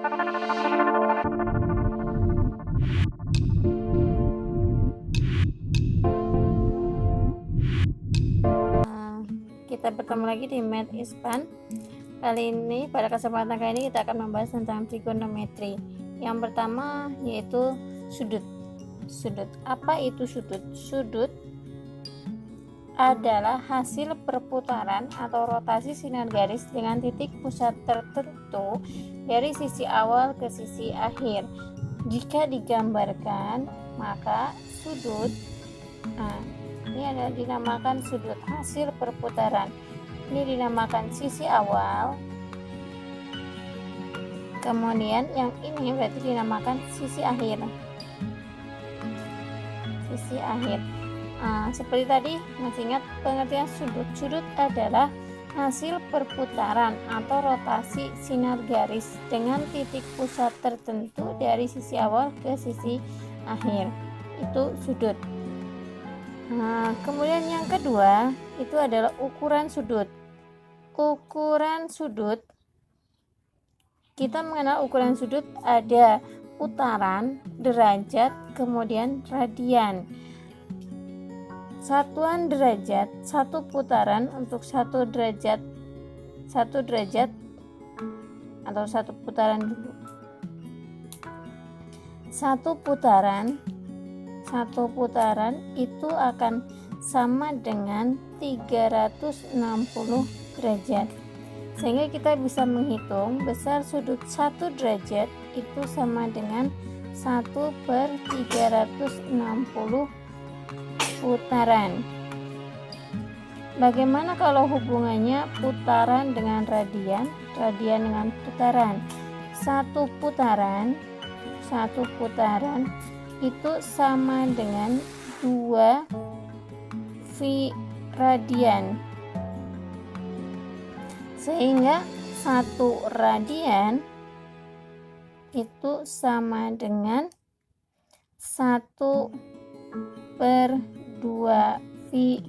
Kita bertemu lagi di Math is Fun. Kali ini, pada kesempatan kali ini kita akan membahas tentang trigonometri. Yang pertama yaitu sudut. Sudut. Apa itu sudut? Sudut adalah hasil perputaran atau rotasi sinar garis dengan titik pusat tertentu dari sisi awal ke sisi akhir. Jika digambarkan, maka sudut ini adalah dinamakan sudut hasil perputaran. Ini dinamakan sisi awal. Kemudian yang ini berarti dinamakan sisi akhir. Sisi akhir. Seperti tadi, masih ingat pengertian sudut? Sudut adalah hasil perputaran atau rotasi sinar garis dengan titik pusat tertentu dari sisi awal ke sisi akhir. Itu sudut. Kemudian yang kedua itu adalah ukuran sudut. Ukuran sudut, kita mengenal ukuran sudut ada putaran, derajat, kemudian radian. Satuan derajat, satu putaran untuk satu derajat atau satu putaran dulu. Satu putaran itu akan sama dengan 360 derajat. Sehingga kita bisa menghitung besar sudut 1 derajat itu sama dengan 1/360 putaran. Bagaimana kalau hubungannya putaran dengan radian, radian dengan putaran? Satu putaran itu sama dengan 2 V radian, sehingga 1 radian itu sama dengan 1/2 V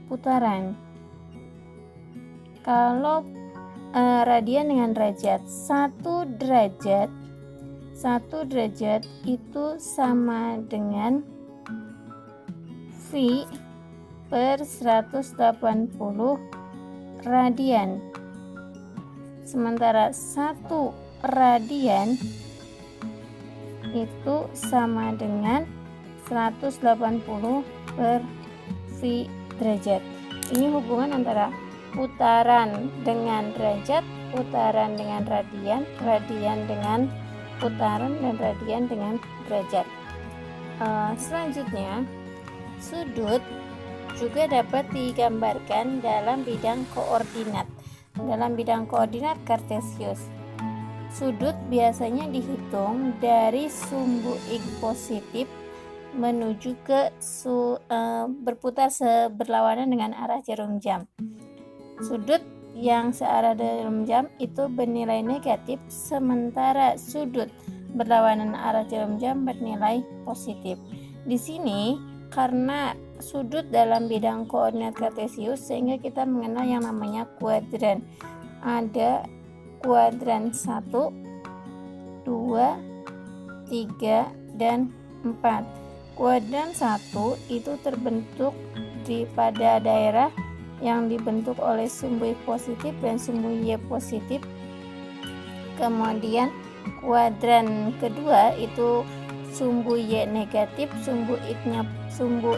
putaran. Kalau radian dengan derajat, 1 derajat itu sama dengan V/180 radian. Sementara 1 radian itu sama dengan 180/V derajat. Ini hubungan antara putaran dengan derajat, putaran dengan radian, radian dengan putaran, dan radian dengan derajat. Selanjutnya, sudut juga dapat digambarkan dalam bidang koordinat. Dalam bidang koordinat kartesius, sudut biasanya dihitung dari sumbu X positif menuju ke berputar berlawanan dengan arah jarum jam. Sudut yang searah jarum jam itu bernilai negatif, sementara sudut berlawanan arah jarum jam bernilai positif. Di sini karena sudut dalam bidang koordinat kartesius, sehingga kita mengenal yang namanya kuadran. Ada kuadran 1, 2, 3, dan 4. Kuadran 1 itu terbentuk pada daerah yang dibentuk oleh sumbu X positif dan sumbu Y positif. Kemudian kuadran kedua itu sumbu Y negatif, sumbu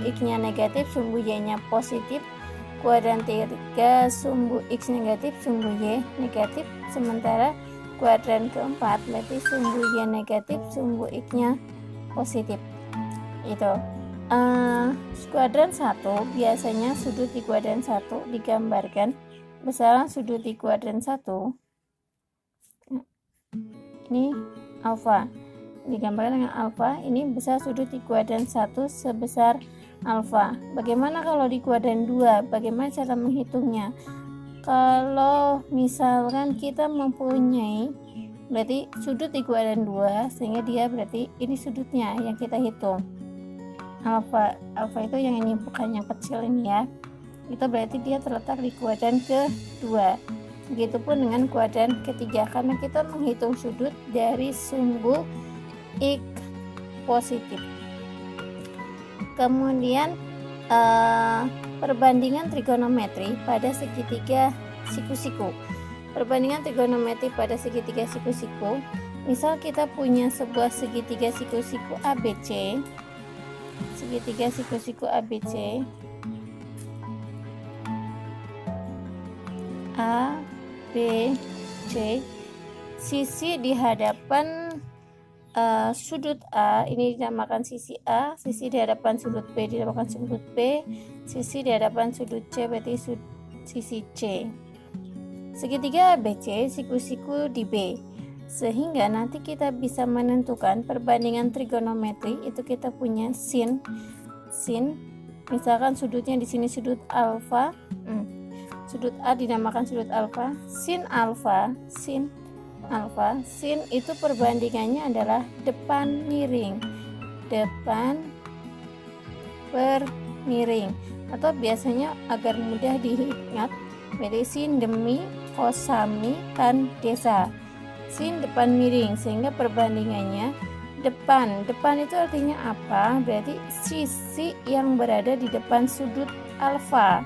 X-nya negatif, sumbu Y-nya positif. Kuadran 3 sumbu X negatif, sumbu Y negatif. Sementara kuadran keempat berarti sumbu Y negatif, sumbu X-nya positif. Itu. Kuadran 1 biasanya sudut di kuadran 1 digambarkan besaran sudut di kuadran 1 ini alfa, digambarkan dengan alfa. Ini besar sudut di kuadran 1 sebesar alfa. Bagaimana kalau di kuadran 2? Bagaimana cara menghitungnya? Kalau misalkan kita mempunyai berarti sudut di kuadran 2, sehingga dia berarti ini sudutnya yang kita hitung. Alfa itu yang ini, bukan yang kecil ini ya. Itu berarti dia terletak di kuadran kedua. Begitupun dengan kuadran ketiga, karena kita menghitung sudut dari sumbu X positif. Kemudian perbandingan trigonometri pada segitiga siku-siku. Perbandingan trigonometri pada segitiga siku-siku. Misal kita punya sebuah segitiga siku-siku ABC. Segitiga siku-siku ABC. A, B, C. Sisi di hadapan sudut A ini dinamakan sisi A, sisi di hadapan sudut B dinamakan sudut B, sisi di hadapan sudut C berarti sisi C. Segitiga ABC siku-siku di B, sehingga nanti kita bisa menentukan perbandingan trigonometri. Itu kita punya sin, misalkan sudutnya di sini sudut alfa, sudut A dinamakan sudut alfa, sin alfa, sin itu perbandingannya adalah depan miring, depan per miring, atau biasanya agar mudah diingat berarti sin demi kosami tan desa. Sin depan miring, sehingga perbandingannya depan itu artinya apa? Berarti sisi yang berada di depan sudut alfa.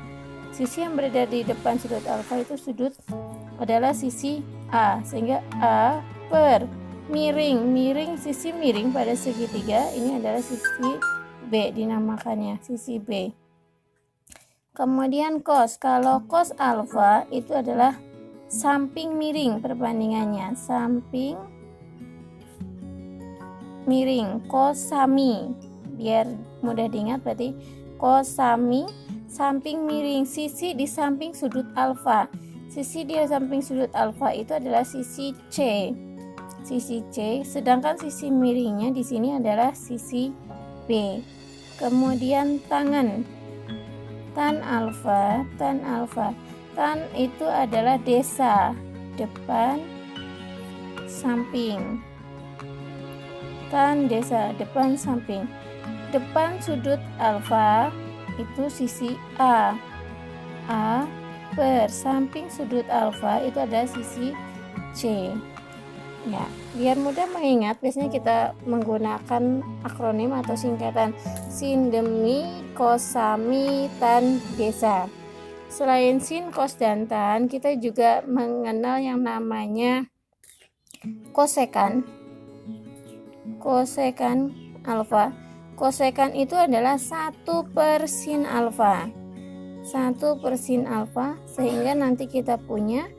Sisi yang berada di depan sudut alfa itu sudut adalah sisi A, sehingga A per miring sisi miring pada segitiga ini adalah sisi B, dinamakannya sisi B. Kemudian cos, kalau cos alfa itu adalah samping miring perbandingannya, samping miring, kosami, biar mudah diingat berarti kosami, samping miring, sisi di samping sudut alfa. Sisi di samping sudut alfa itu adalah sisi C. Sisi C, sedangkan sisi miringnya di sini adalah sisi B. Kemudian tangan. Tan alfa. Tan itu adalah desa, depan samping. Tan desa, depan samping. Depan sudut alfa itu sisi A. A per samping sudut alfa itu adalah sisi C. Ya, biar mudah mengingat, biasanya kita menggunakan akronim atau singkatan sin demi kosami tan desa. Selain sin, kos, dan tan, kita juga mengenal yang namanya kosekan. Kosekan alfa. Kosekan itu adalah 1 per sin alfa. 1 per sin alfa, sehingga nanti kita punya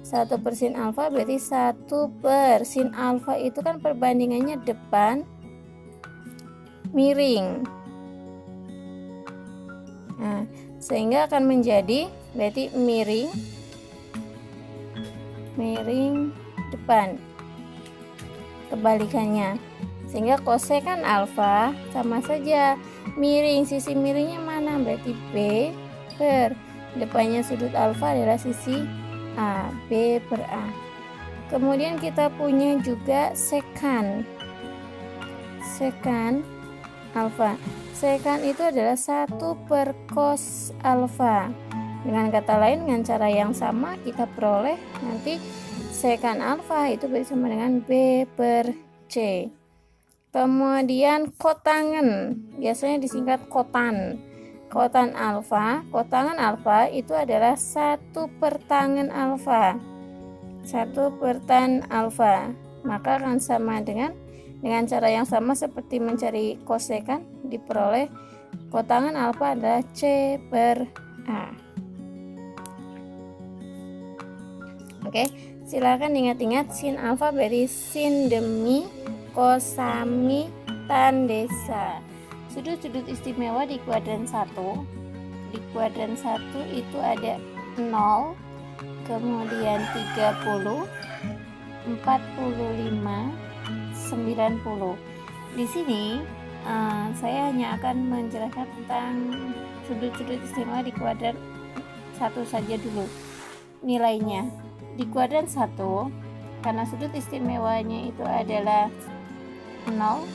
1 per sin alfa berarti 1 per sin alfa itu kan perbandingannya depan miring. Nah, sehingga akan menjadi berarti miring depan, kebalikannya. Sehingga kosekan alfa sama saja miring, sisi miringnya mana? Berarti B per depannya sudut alfa adalah sisi A, B per A. Kemudian kita punya juga sekan alfa. Sekan itu adalah 1 per cos alfa. Dengan kata lain, dengan cara yang sama kita peroleh nanti sekan alfa itu bersama dengan B per C. Kemudian kotangan, biasanya disingkat kotan. Kotangan alfa itu adalah 1 per tangen alfa. 1 per tan alfa. Maka akan sama dengan cara yang sama seperti mencari kosekan, diperoleh kotangan alfa adalah C per A. Oke, silakan ingat-ingat sin alfa berarti sin demi kosami tan desa. Sudut-sudut istimewa di kuadran 1. Di kuadran 1 itu ada 0, kemudian 30, 45, 90. Di sini saya hanya akan menjelaskan tentang sudut-sudut istimewa di kuadran 1 saja dulu. Nilainya di kuadran 1, karena sudut istimewanya itu adalah 0,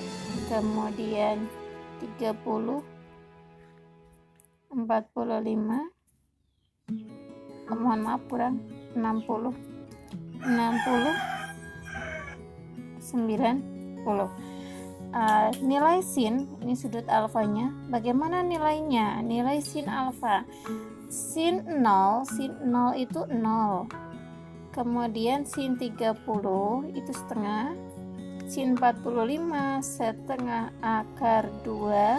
kemudian 30, 45, mohon maaf kurang 60, 60, 90. Nilai sin, ini sudut alfanya. Bagaimana nilainya? Nilai sin alfa. Sin 0 itu 0. Kemudian sin 30 itu setengah. Sin 45 setengah akar 2.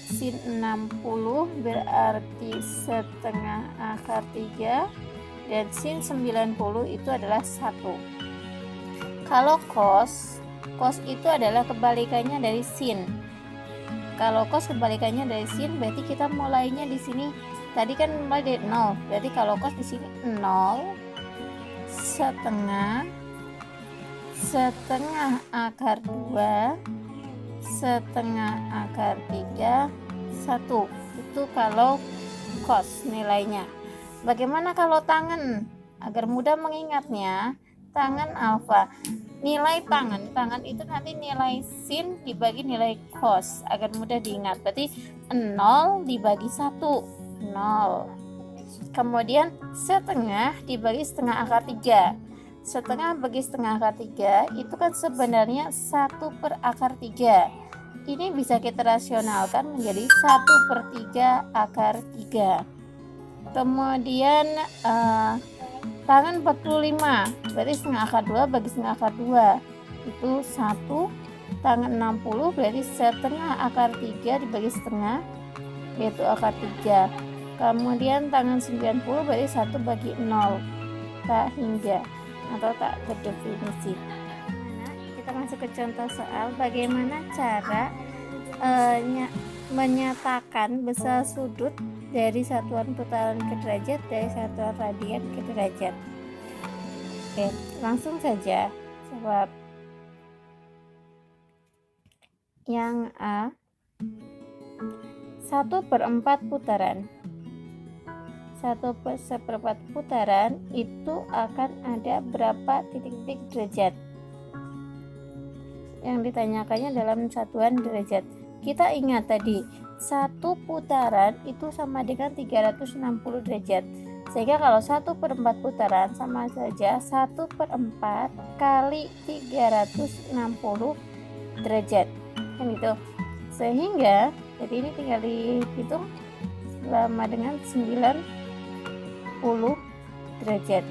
Sin 60 berarti setengah akar 3. Dan sin 90 itu adalah 1. Kalau cos itu adalah kebalikannya dari sin. Kalau cos kebalikannya dari sin, berarti kita mulainya di sini. Tadi kan mulai dari 0. Berarti kalau cos di sini 0 setengah akar 2 setengah akar 3 1. Itu kalau cos nilainya. Bagaimana kalau tangen? Agar mudah mengingatnya, tangen alfa. Nilai tangen itu nanti nilai sin dibagi nilai cos agar mudah diingat. Berarti 0 dibagi 1, 0. Kemudian setengah dibagi setengah akar 3. Setengah bagi setengah akar 3 itu kan sebenarnya 1 per akar 3. Ini bisa kita rasionalkan menjadi 1 per 3 akar 3. Kemudian tangan 45, berarti setengah akar 2 bagi setengah akar 2 itu 1. Tangan 60 berarti setengah akar 3 dibagi setengah, yaitu akar 3. Kemudian tangan 90 berarti 1 bagi 0, tak hingga atau tak berdefinisi. Kita masuk ke contoh soal. Bagaimana cara menyatakan besar sudut dari satuan putaran ke derajat dari satuan radian ke derajat. Oke, langsung saja jawab. Yang A, 1/4 putaran. 1/4 putaran itu akan ada berapa titik-titik derajat? Yang ditanyakannya dalam satuan derajat. Kita ingat tadi, satu putaran itu sama dengan 360 derajat. Sehingga kalau 1/4 putaran sama saja 1/4 kali 360 derajat. Kan gitu. Sehingga, jadi ini tinggal dihitung sama dengan 90 derajat.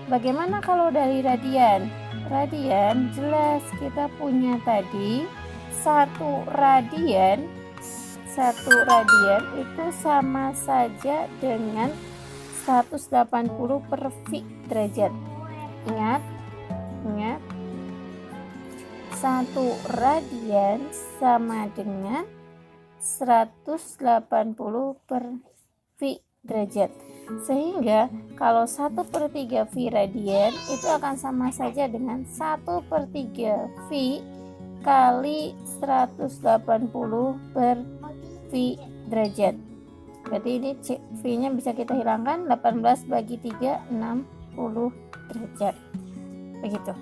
Bagaimana kalau dari radian? Radian jelas kita punya tadi satu radian itu sama saja dengan 180 per V derajat. Ingat, satu radian sama dengan 180 per V derajat. Sehingga kalau 1/3 V radian itu akan sama saja dengan 1/3 V kali 180 per V derajat. Berarti ini V nya bisa kita hilangkan, 18 bagi 3 60 derajat. Begitu.